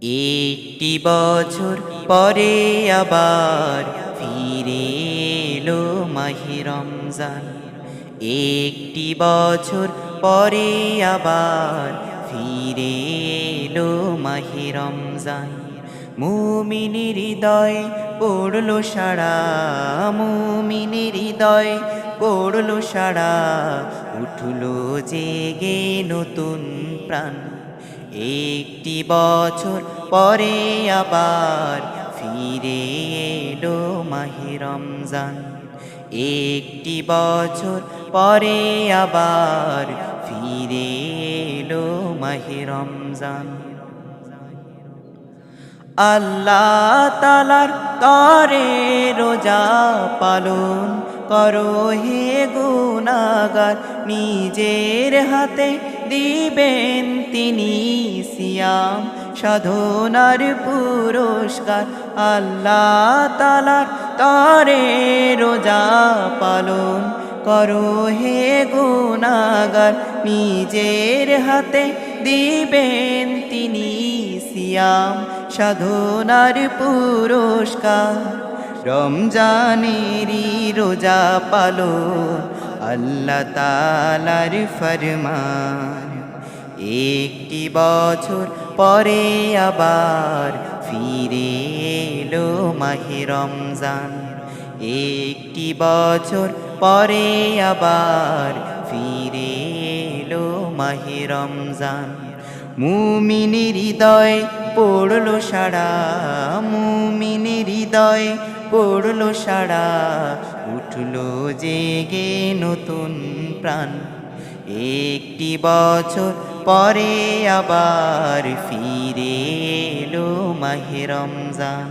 একটি বছর পরে আবার ফিরে এলো মাহে রমজান। একটি বছর পরে আবার ফিরে এলো মাহে রমজান। মুমিনের হৃদয় পড়লো সাড়া, মুমিনের হৃদয় পড়লো সাড়া, উঠলো জেগে নতুন প্রাণ। একটি বছর পরে আবার ফিরে এলো মাহে রমজান। একটি বছর পরে আবার ফিরে এলো মাহে রমজান। আল্লাহ তাআলার তরে রোজা পালন করো হে গুনাহগার, নিজের হাতে দিবেন তিনি সিয়াম সাধনার পুরস্কার। আল্লাহ তাআলার তরে রোজা পালন করো হে গুনাহগার, নিজের হাতে দিবেন তিনি সিয়াম সাধনার পুরস্কার। রমজানেরই রোজা পালন আল্লাহ তাআলার ফরমান। একটি বছর পরে আবার ফিরে এলো মাহে রমজান। একটি বছর পরে আবার ফিরে এলো মাহে রমজান। মুমিনের হৃদয় পড়লো সাড়া, মুমিনের হৃদয় পড়লো সাড়া, উঠলো জেগে নতুন প্রাণ। একটি বছর পরে আবার ফিরে এলো মাহে রমজান।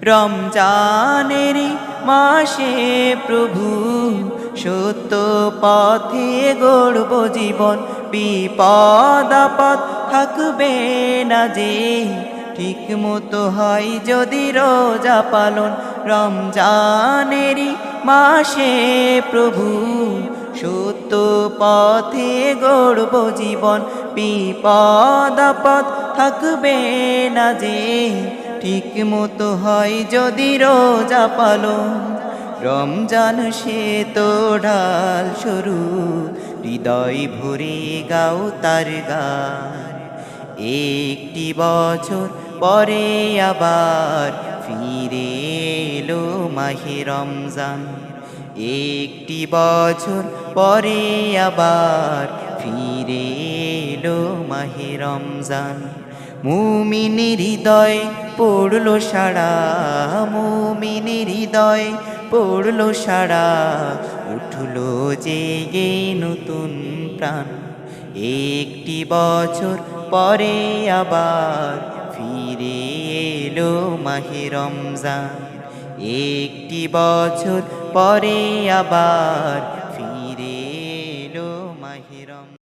রমজানের মাসে প্রভু সত্য পথে গড়ব জীবন, বিপদ আপদ থাকবে না যে, ঠিক মতো হয় যদি রোজা পালন। রমজানেরই মাসে প্রভু সত্য পথে গড়ব জীবন, বিপদ আপদ থাকবে না যে, ঠিক মতো হয় যদি রোজা পালন। রমজান সে তো ঢাল শুরু, হৃদয় ভরে গাও তার গান। একটি বছর পরে আবার ফিরে এলো মাহে রমজান। একটি বছর পরে আবার ফিরে এলো মাহে রমজান। মুমিনের হৃদয় পড়লো সাড়া, মুমিনের হৃদয় পড়লো সাড়া, উঠলো জেগে নতুন প্রাণ। একটি বছর পরে আবার ফিরে এলো মাহে রমজান। একটি বছর পরে আবার